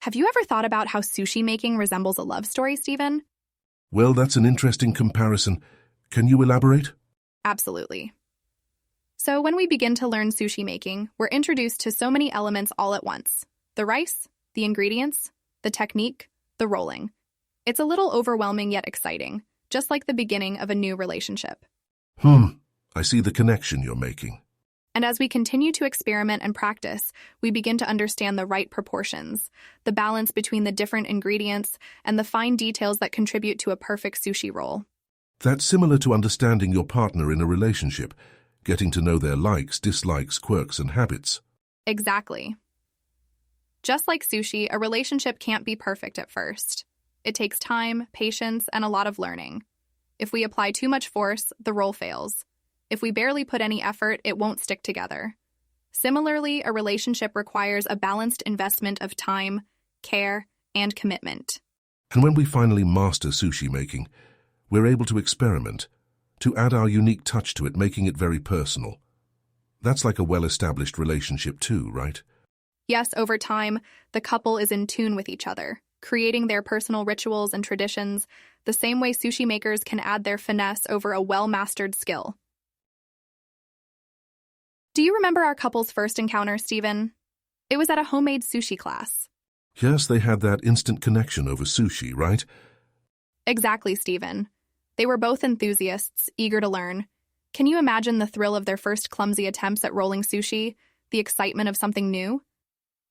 Have you ever thought about how sushi making resembles a love story, Stephen? Well, that's an interesting comparison. Can you elaborate? Absolutely. So when we begin to learn sushi making, we're introduced to so many elements all at once. The rice, the ingredients, the technique, the rolling. It's a little overwhelming yet exciting, just like the beginning of a new relationship. I see the connection you're making. And as we continue to experiment and practice, we begin to understand the right proportions, the balance between the different ingredients, and the fine details that contribute to a perfect sushi roll. That's similar to understanding your partner in a relationship, getting to know their likes, dislikes, quirks, and habits. Exactly. Just like sushi, a relationship can't be perfect at first. It takes time, patience, and a lot of learning. If we apply too much force, the roll fails. If we barely put any effort, it won't stick together. Similarly, a relationship requires a balanced investment of time, care, and commitment. And when we finally master sushi making, we're able to experiment, to add our unique touch to it, making it very personal. That's like a well-established relationship too, right? Yes, over time, the couple is in tune with each other, creating their personal rituals and traditions, the same way sushi makers can add their finesse over a well-mastered skill. Do you remember our couple's first encounter, Stephen? It was at a homemade sushi class. Yes, they had that instant connection over sushi, right? Exactly, Stephen. They were both enthusiasts, eager to learn. Can you imagine the thrill of their first clumsy attempts at rolling sushi, the excitement of something new?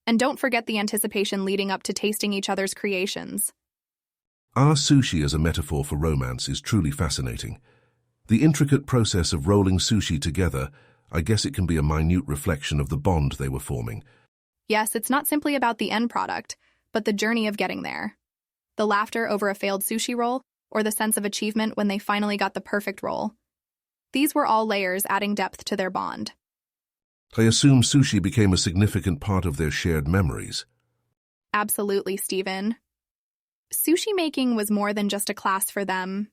And don't forget the anticipation leading up to tasting each other's creations. Our sushi as a metaphor for romance is truly fascinating. The intricate process of rolling sushi together, I guess it can be a minute reflection of the bond they were forming. Yes, it's not simply about the end product, but the journey of getting there. The laughter over a failed sushi roll, or the sense of achievement when they finally got the perfect roll. These were all layers adding depth to their bond. I assume sushi became a significant part of their shared memories. Absolutely, Stephen. Sushi making was more than just a class for them.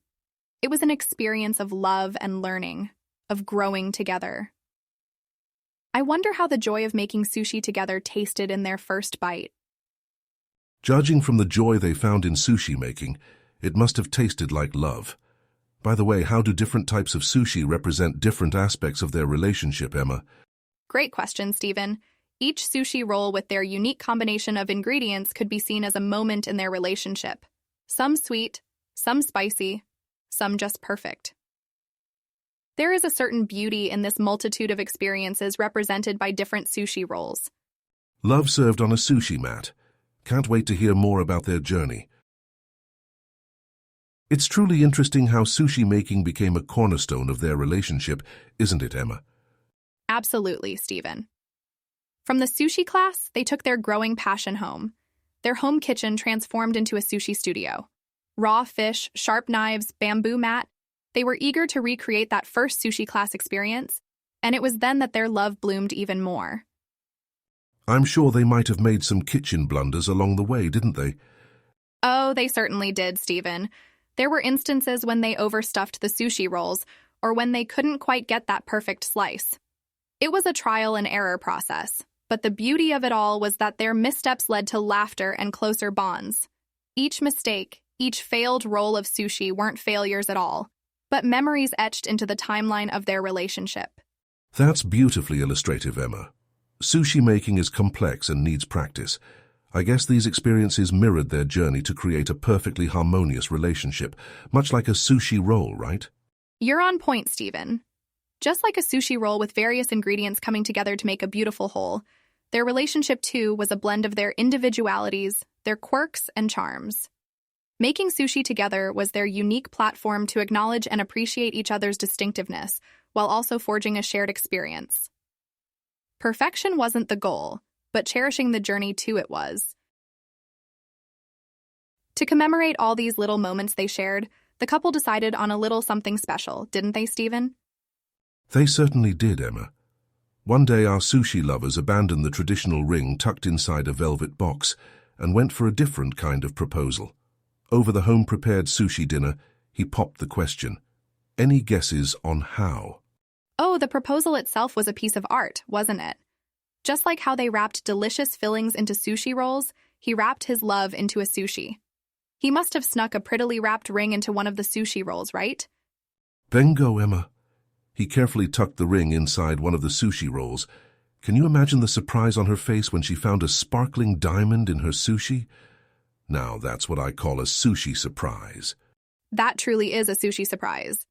It was an experience of love and learning, of growing together. I wonder how the joy of making sushi together tasted in their first bite. Judging from the joy they found in sushi making, it must have tasted like love. By the way, how do different types of sushi represent different aspects of their relationship, Emma? Great question, Stephen. Each sushi roll with their unique combination of ingredients could be seen as a moment in their relationship. Some sweet, some spicy, some just perfect. There is a certain beauty in this multitude of experiences represented by different sushi rolls. Love served on a sushi mat. Can't wait to hear more about their journey. It's truly interesting how sushi making became a cornerstone of their relationship, isn't it, Emma? Absolutely, Stephen. From the sushi class, they took their growing passion home. Their home kitchen transformed into a sushi studio. Raw fish, sharp knives, bamboo mat. They were eager to recreate that first sushi class experience, and it was then that their love bloomed even more. I'm sure they might have made some kitchen blunders along the way, didn't they? Oh, they certainly did, Stephen. There were instances when they overstuffed the sushi rolls, or when they couldn't quite get that perfect slice. It was a trial and error process, but the beauty of it all was that their missteps led to laughter and closer bonds. Each mistake, each failed roll of sushi weren't failures at all, but memories etched into the timeline of their relationship. That's beautifully illustrative, Emma. Sushi making is complex and needs practice. I guess these experiences mirrored their journey to create a perfectly harmonious relationship, much like a sushi roll, right? You're on point, Stephen. Just like a sushi roll with various ingredients coming together to make a beautiful whole, their relationship too was a blend of their individualities, their quirks, and charms. Making sushi together was their unique platform to acknowledge and appreciate each other's distinctiveness, while also forging a shared experience. Perfection wasn't the goal, but cherishing the journey to it was. To commemorate all these little moments they shared, the couple decided on a little something special, didn't they, Stephen? They certainly did, Emma. One day our sushi lovers abandoned the traditional ring tucked inside a velvet box and went for a different kind of proposal. Over the home-prepared sushi dinner, he popped the question. Any guesses on how? Oh, the proposal itself was a piece of art, wasn't it? Just like how they wrapped delicious fillings into sushi rolls, he wrapped his love into a sushi. He must have snuck a prettily wrapped ring into one of the sushi rolls, right? Bingo, Emma. He carefully tucked the ring inside one of the sushi rolls. Can you imagine the surprise on her face when she found a sparkling diamond in her sushi? Now that's what I call a sushi surprise. That truly is a sushi surprise.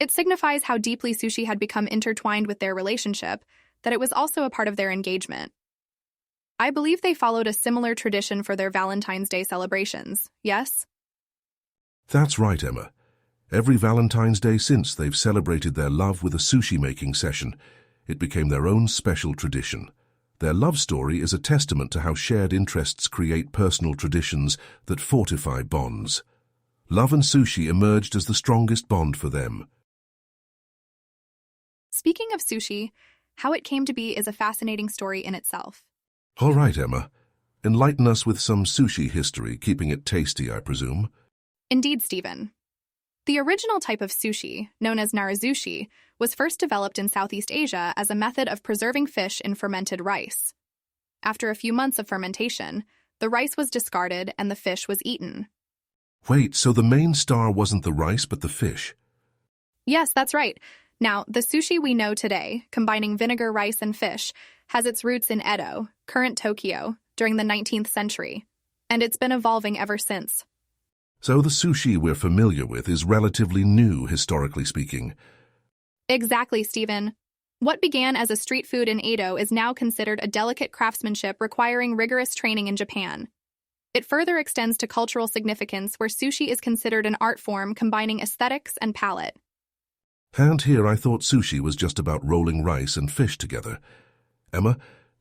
It signifies how deeply Sushi had become intertwined with their relationship, that it was also a part of their engagement. I believe they followed a similar tradition for their Valentine's Day celebrations, yes? That's right, Emma. Every Valentine's Day since, they've celebrated their love with a sushi-making session. It became their own special tradition. Their love story is a testament to how shared interests create personal traditions that fortify bonds. Love and sushi emerged as the strongest bond for them. Speaking of sushi, how it came to be is a fascinating story in itself. All right, Emma. Enlighten us with some sushi history, keeping it tasty, I presume. Indeed, Stephen. The original type of sushi, known as narazushi, was first developed in Southeast Asia as a method of preserving fish in fermented rice. After a few months of fermentation, the rice was discarded and the fish was eaten. Wait, so the main star wasn't the rice but the fish? Yes, that's right. Now, the sushi we know today, combining vinegar, rice, and fish, has its roots in Edo, current Tokyo, during the 19th century, and it's been evolving ever since. So the sushi we're familiar with is relatively new, historically speaking. Exactly, Stephen. What began as a street food in Edo is now considered a delicate craftsmanship requiring rigorous training in Japan. It further extends to cultural significance where sushi is considered an art form combining aesthetics and palate. And here I thought sushi was just about rolling rice and fish together. Emma,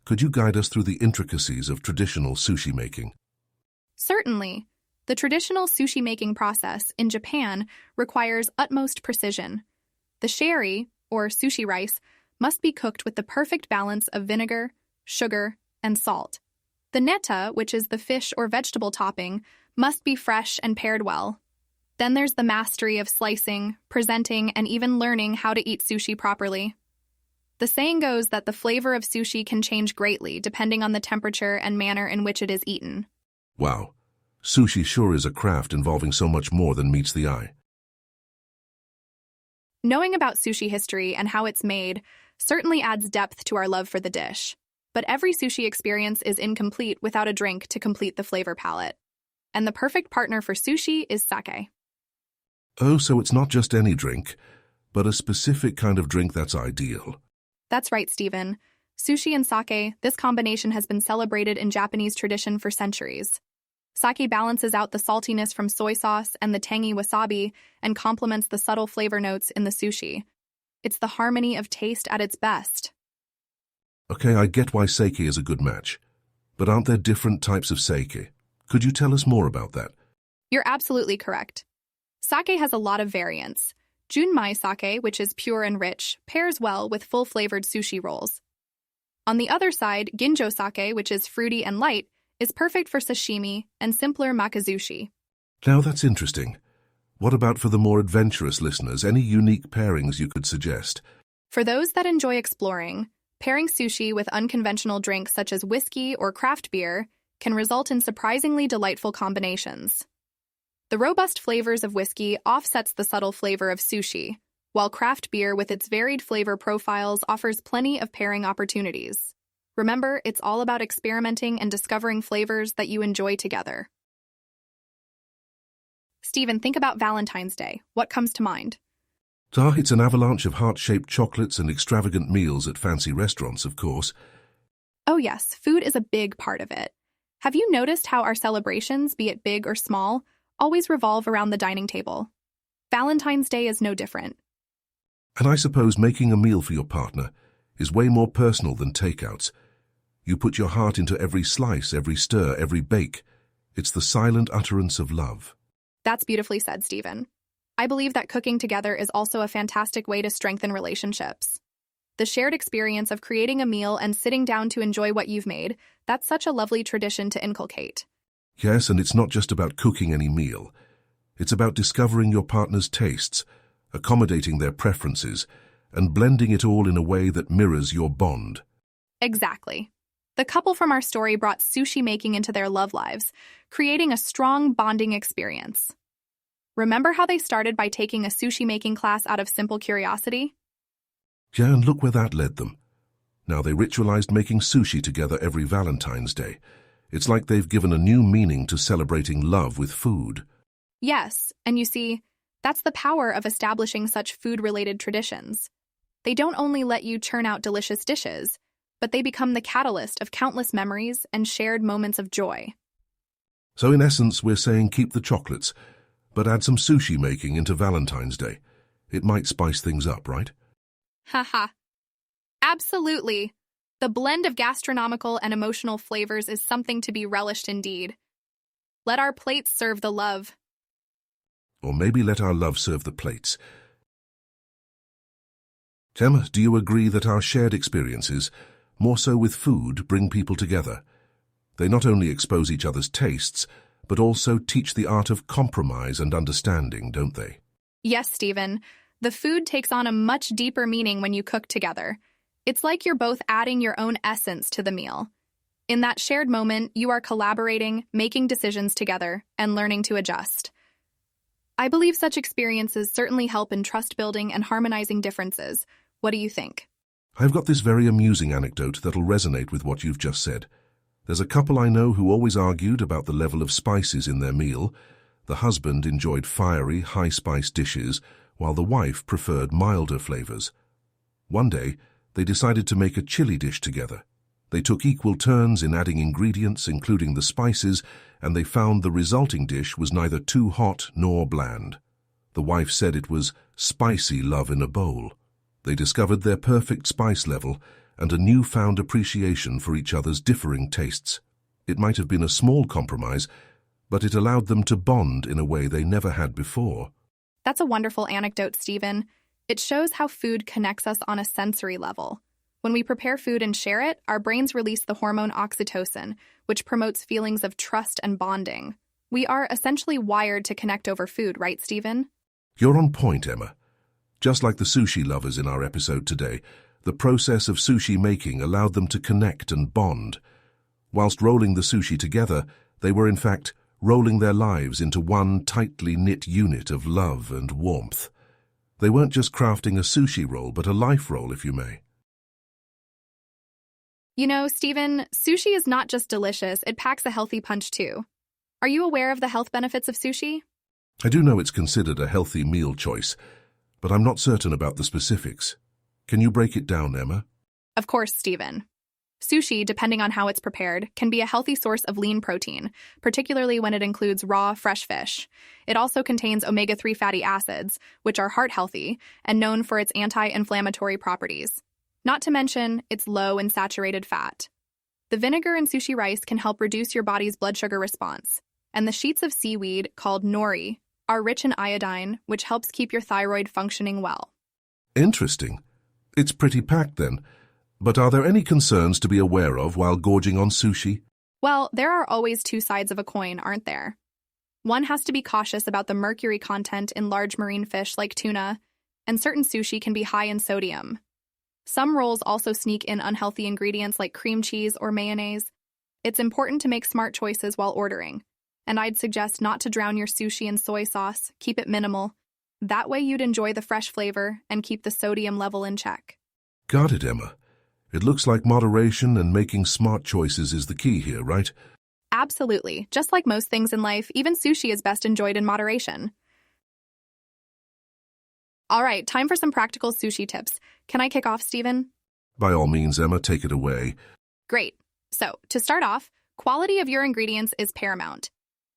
could you guide us through the intricacies of traditional sushi making? Certainly. The traditional sushi making process in Japan requires utmost precision. The sherry, or sushi rice, must be cooked with the perfect balance of vinegar, sugar, and salt. The neta, which is the fish or vegetable topping, must be fresh and paired well. Then there's the mastery of slicing, presenting, and even learning how to eat sushi properly. The saying goes that the flavor of sushi can change greatly depending on the temperature and manner in which it is eaten. Wow. Sushi sure is a craft involving so much more than meets the eye. Knowing about sushi history and how it's made certainly adds depth to our love for the dish. But every sushi experience is incomplete without a drink to complete the flavor palette. And the perfect partner for sushi is sake. Oh, so it's not just any drink, but a specific kind of drink that's ideal. That's right, Stephen. Sushi and sake, this combination has been celebrated in Japanese tradition for centuries. Sake balances out the saltiness from soy sauce and the tangy wasabi and complements the subtle flavor notes in the sushi. It's the harmony of taste at its best. Okay, I get why sake is a good match. But aren't there different types of sake? Could you tell us more about that? You're absolutely correct. Sake has a lot of variants. Junmai sake, which is pure and rich, pairs well with full-flavored sushi rolls. On the other side, ginjo sake, which is fruity and light, is perfect for sashimi and simpler makizushi. Now that's interesting. What about for the more adventurous listeners? Any unique pairings you could suggest? For those that enjoy exploring, pairing sushi with unconventional drinks such as whiskey or craft beer can result in surprisingly delightful combinations. The robust flavors of whiskey offsets the subtle flavor of sushi, while craft beer with its varied flavor profiles offers plenty of pairing opportunities. Remember, it's all about experimenting and discovering flavors that you enjoy together. Stephen, think about Valentine's Day. What comes to mind? It's an avalanche of heart-shaped chocolates and extravagant meals at fancy restaurants, of course. Oh yes, food is a big part of it. Have you noticed how our celebrations, be it big or small, always revolve around the dining table? Valentine's Day is no different. And I suppose making a meal for your partner is way more personal than takeouts. You put your heart into every slice, every stir, every bake. It's the silent utterance of love. That's beautifully said, Stephen. I believe that cooking together is also a fantastic way to strengthen relationships. The shared experience of creating a meal and sitting down to enjoy what you've made, that's such a lovely tradition to inculcate. Yes, and it's not just about cooking any meal. It's about discovering your partner's tastes, accommodating their preferences, and blending it all in a way that mirrors your bond. Exactly. The couple from our story brought sushi making into their love lives, creating a strong bonding experience. Remember how they started by taking a sushi making class out of simple curiosity? Yeah, and look where that led them. Now they ritualized making sushi together every Valentine's Day. It's like they've given a new meaning to celebrating love with food. Yes, and you see, that's the power of establishing such food-related traditions. They don't only let you churn out delicious dishes, but they become the catalyst of countless memories and shared moments of joy. So in essence, we're saying keep the chocolates, but add some sushi making into Valentine's Day. It might spice things up, right? Haha. Absolutely. The blend of gastronomical and emotional flavors is something to be relished indeed. Let our plates serve the love. Or maybe let our love serve the plates. Emma, do you agree that our shared experiences, more so with food, bring people together? They not only expose each other's tastes, but also teach the art of compromise and understanding, don't they? Yes, Stephen. The food takes on a much deeper meaning when you cook together. It's like you're both adding your own essence to the meal. In that shared moment, you are collaborating, making decisions together, and learning to adjust. I believe such experiences certainly help in trust building and harmonizing differences. What do you think? I've got this very amusing anecdote that'll resonate with what you've just said. There's a couple I know who always argued about the level of spices in their meal. The husband enjoyed fiery, high-spice dishes, while the wife preferred milder flavors. One day, they decided to make a chili dish together. They took equal turns in adding ingredients, including the spices, and they found the resulting dish was neither too hot nor bland. The wife said it was spicy love in a bowl. They discovered their perfect spice level and a newfound appreciation for each other's differing tastes. It might have been a small compromise, but it allowed them to bond in a way they never had before. That's a wonderful anecdote, Stephen. It shows how food connects us on a sensory level. When we prepare food and share it, our brains release the hormone oxytocin, which promotes feelings of trust and bonding. We are essentially wired to connect over food, right, Stephen? You're on point, Emma. Just like the sushi lovers in our episode today, the process of sushi making allowed them to connect and bond. Whilst rolling the sushi together, they were in fact rolling their lives into one tightly knit unit of love and warmth. They weren't just crafting a sushi roll, but a life roll, if you may. You know, Stephen, sushi is not just delicious, it packs a healthy punch too. Are you aware of the health benefits of sushi? I do know it's considered a healthy meal choice, but I'm not certain about the specifics. Can you break it down, Emma? Of course, Stephen. Sushi, depending on how it's prepared, can be a healthy source of lean protein, particularly when it includes raw, fresh fish. It also contains omega-3 fatty acids, which are heart-healthy and known for its anti-inflammatory properties. Not to mention, it's low in saturated fat. The vinegar in sushi rice can help reduce your body's blood sugar response, and the sheets of seaweed, called nori, are rich in iodine, which helps keep your thyroid functioning well. Interesting. It's pretty packed then. But are there any concerns to be aware of while gorging on sushi? Well, there are always two sides of a coin, aren't there? One has to be cautious about the mercury content in large marine fish like tuna, and certain sushi can be high in sodium. Some rolls also sneak in unhealthy ingredients like cream cheese or mayonnaise. It's important to make smart choices while ordering, and I'd suggest not to drown your sushi in soy sauce, keep it minimal. That way you'd enjoy the fresh flavor and keep the sodium level in check. Got it, Emma. It looks like moderation and making smart choices is the key here, right? Absolutely. Just like most things in life, even sushi is best enjoyed in moderation. All right, time for some practical sushi tips. Can I kick off, Stephen? By all means, Emma, take it away. Great. So, to start off, quality of your ingredients is paramount.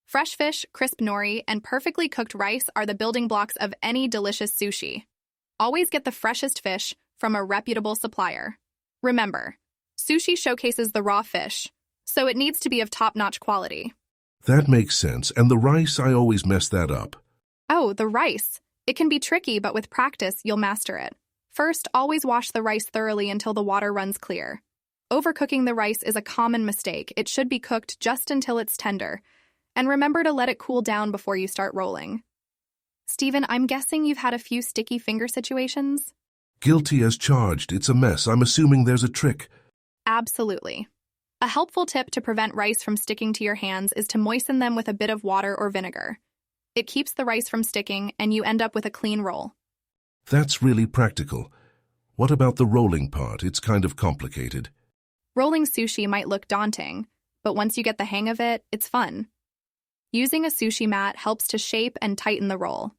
Fresh fish, crisp nori, and perfectly cooked rice are the building blocks of any delicious sushi. Always get the freshest fish from a reputable supplier. Remember, sushi showcases the raw fish, so it needs to be of top-notch quality. That makes sense. And the rice, I always mess that up. Oh, the rice. It can be tricky, but with practice, you'll master it. First, always wash the rice thoroughly until the water runs clear. Overcooking the rice is a common mistake. It should be cooked just until it's tender. And remember to let it cool down before you start rolling. Stephen, I'm guessing you've had a few sticky finger situations? Guilty as charged. It's a mess. I'm assuming there's a trick. Absolutely. A helpful tip to prevent rice from sticking to your hands is to moisten them with a bit of water or vinegar. It keeps the rice from sticking, and you end up with a clean roll. That's really practical. What about the rolling part? It's kind of complicated. Rolling sushi might look daunting, but once you get the hang of it, it's fun. Using a sushi mat helps to shape and tighten the roll.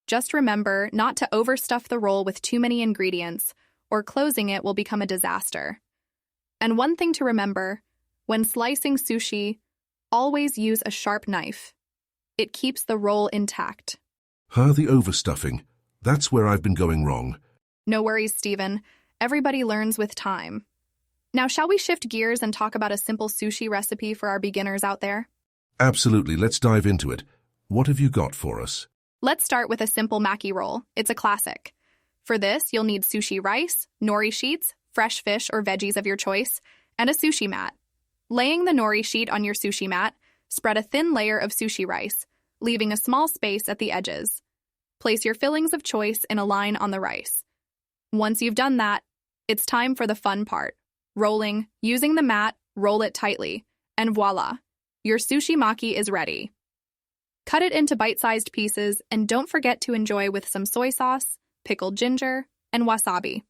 Just remember not to overstuff the roll with too many ingredients, or closing it will become a disaster. And one thing to remember, when slicing sushi, always use a sharp knife. It keeps the roll intact. The overstuffing. That's where I've been going wrong. No worries, Stephen. Everybody learns with time. Now, shall we shift gears and talk about a simple sushi recipe for our beginners out there? Absolutely, let's dive into it. What have you got for us? Let's start with a simple maki roll. It's a classic. For this, you'll need sushi rice, nori sheets, fresh fish or veggies of your choice, and a sushi mat. Laying the nori sheet on your sushi mat, spread a thin layer of sushi rice, leaving a small space at the edges. Place your fillings of choice in a line on the rice. Once you've done that, it's time for the fun part. Rolling, using the mat, roll it tightly, and voila, your sushi maki is ready. Cut it into bite-sized pieces, and don't forget to enjoy with some soy sauce, pickled ginger, and wasabi.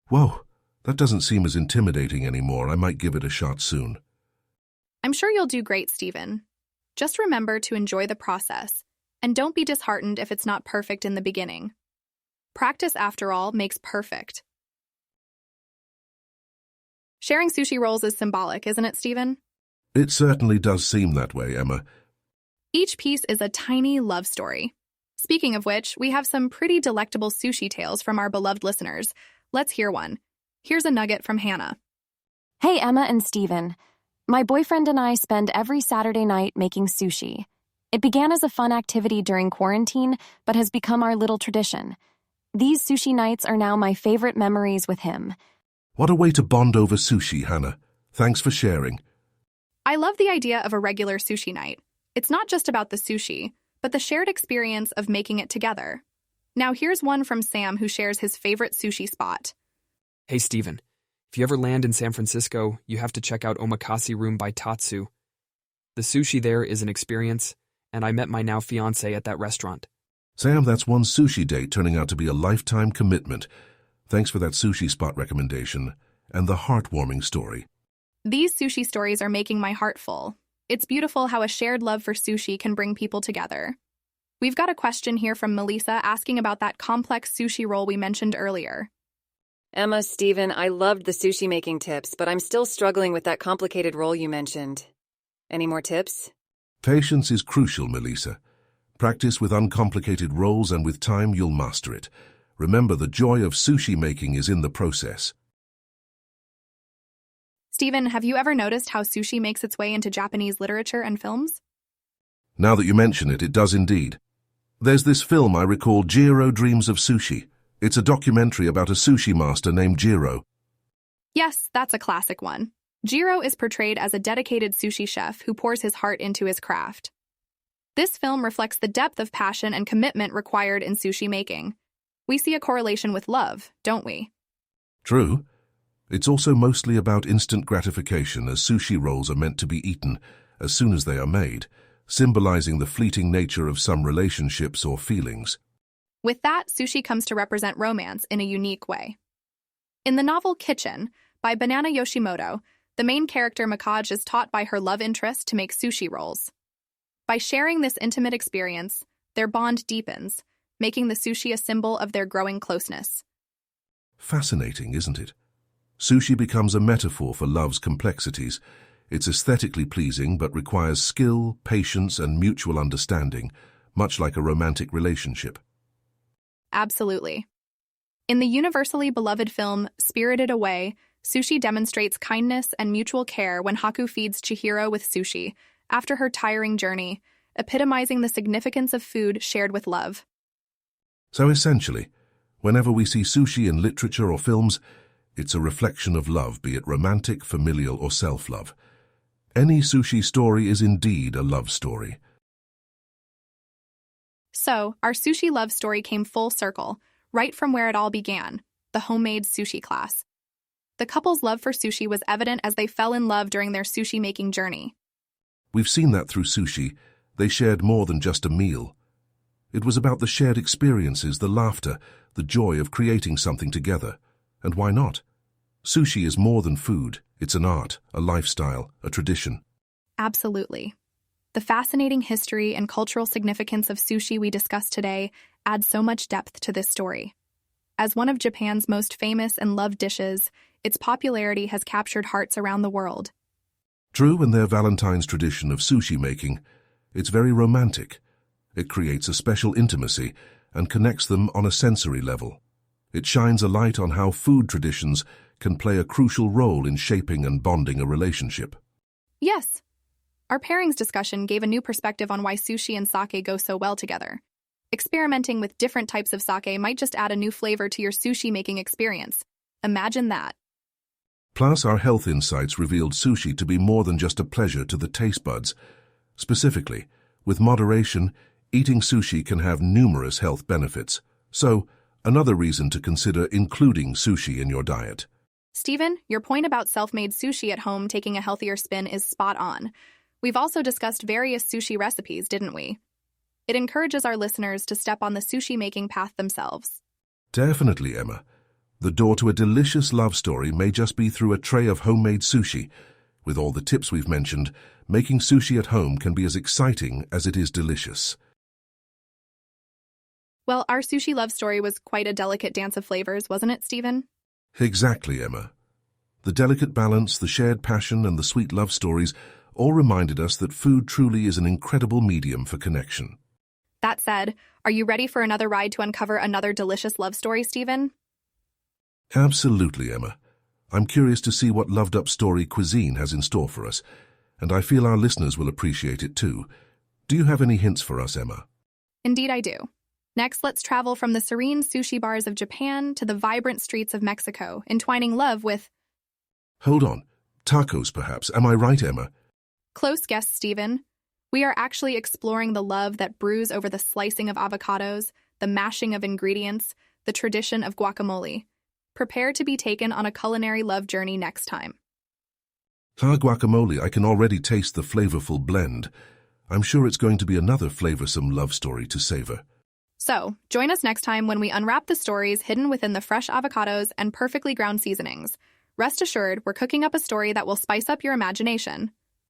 Whoa, that doesn't seem as intimidating anymore. I might give it a shot soon. I'm sure you'll do great, Stephen. Just remember to enjoy the process, and don't be disheartened if it's not perfect in the beginning. Practice, after all, makes perfect. Sharing sushi rolls is symbolic, isn't it, Stephen? It certainly does seem that way, Emma. Each piece is a tiny love story. Speaking of which, we have some pretty delectable sushi tales from our beloved listeners. Let's hear one. Here's a nugget from Hannah. Hey, Emma and Stephen. My boyfriend and I spend every Saturday night making sushi. It began as a fun activity during quarantine, but has become our little tradition. These sushi nights are now my favorite memories with him. What a way to bond over sushi, Hannah. Thanks for sharing. I love the idea of a regular sushi night. It's not just about the sushi, but the shared experience of making it together. Now here's one from Sam who shares his favorite sushi spot. Hey, Steven. If you ever land in San Francisco, you have to check out Omakase Room by Tatsu. The sushi there is an experience, and I met my now fiancé at that restaurant. Sam, that's one sushi date turning out to be a lifetime commitment. Thanks for that sushi spot recommendation and the heartwarming story. These sushi stories are making my heart full. It's beautiful how a shared love for sushi can bring people together. We've got a question here from Melissa asking about that complex sushi roll we mentioned earlier. Emma, Stephen, I loved the sushi making tips, but I'm still struggling with that complicated roll you mentioned. Any more tips? Patience is crucial, Melissa. Practice with uncomplicated rolls and with time you'll master it. Remember, the joy of sushi making is in the process. Stephen, have you ever noticed how sushi makes its way into Japanese literature and films? Now that you mention it, it does indeed. There's this film I recall, Jiro Dreams of Sushi. It's a documentary about a sushi master named Jiro. Yes, that's a classic one. Jiro is portrayed as a dedicated sushi chef who pours his heart into his craft. This film reflects the depth of passion and commitment required in sushi making. We see a correlation with love, don't we? True. It's also mostly about instant gratification, as sushi rolls are meant to be eaten as soon as they are made, symbolizing the fleeting nature of some relationships or feelings. With that, sushi comes to represent romance in a unique way. In the novel Kitchen, by Banana Yoshimoto, the main character Mikage is taught by her love interest to make sushi rolls. By sharing this intimate experience, their bond deepens, making the sushi a symbol of their growing closeness. Fascinating, isn't it? Sushi becomes a metaphor for love's complexities. It's aesthetically pleasing but requires skill, patience, and mutual understanding, much like a romantic relationship. Absolutely. In the universally beloved film Spirited Away, sushi demonstrates kindness and mutual care when Haku feeds Chihiro with sushi after her tiring journey, epitomizing the significance of food shared with love. So essentially, whenever we see sushi in literature or films, it's a reflection of love, be it romantic, familial, or self-love. Any sushi story is indeed a love story. So, our sushi love story came full circle, right from where it all began, the homemade sushi class. The couple's love for sushi was evident as they fell in love during their sushi-making journey. We've seen that through Sushi. They shared more than just a meal. It was about the shared experiences, the laughter, the joy of creating something together. And why not? Sushi is more than food. It's an art, a lifestyle, a tradition. Absolutely. The fascinating history and cultural significance of sushi we discussed today adds so much depth to this story. As one of Japan's most famous and loved dishes, its popularity has captured hearts around the world. True, in their Valentine's tradition of sushi making, it's very romantic. It creates a special intimacy and connects them on a sensory level. It shines a light on how food traditions can play a crucial role in shaping and bonding a relationship. Yes. Our pairings discussion gave a new perspective on why sushi and sake go so well together. Experimenting with different types of sake might just add a new flavor to your sushi making experience. Imagine that. Plus, our health insights revealed sushi to be more than just a pleasure to the taste buds. Specifically, with moderation, eating sushi can have numerous health benefits. So, another reason to consider including sushi in your diet. Stephen, your point about self-made sushi at home taking a healthier spin is spot on. We've also discussed various sushi recipes, didn't we? It encourages our listeners to step on the sushi-making path themselves. Definitely, Emma. The door to a delicious love story may just be through a tray of homemade sushi. With all the tips we've mentioned, making sushi at home can be as exciting as it is delicious. Well, our sushi love story was quite a delicate dance of flavors, wasn't it, Stephen? Exactly, Emma. The delicate balance, the shared passion, and the sweet love stories all reminded us that food truly is an incredible medium for connection. That said, are you ready for another ride to uncover another delicious love story, Stephen? Absolutely, Emma. I'm curious to see what loved-up story cuisine has in store for us, and I feel our listeners will appreciate it too. Do you have any hints for us, Emma? Indeed I do. Next, let's travel from the serene sushi bars of Japan to the vibrant streets of Mexico, entwining love with... Hold on. Tacos, perhaps. Am I right, Emma? Close guess, Stephen. We are actually exploring the love that brews over the slicing of avocados, the mashing of ingredients, the tradition of guacamole. Prepare to be taken on a culinary love journey next time. Guacamole, I can already taste the flavorful blend. I'm sure it's going to be another flavorsome love story to savor. So, join us next time when we unwrap the stories hidden within the fresh avocados and perfectly ground seasonings. Rest assured, we're cooking up a story that will spice up your imagination.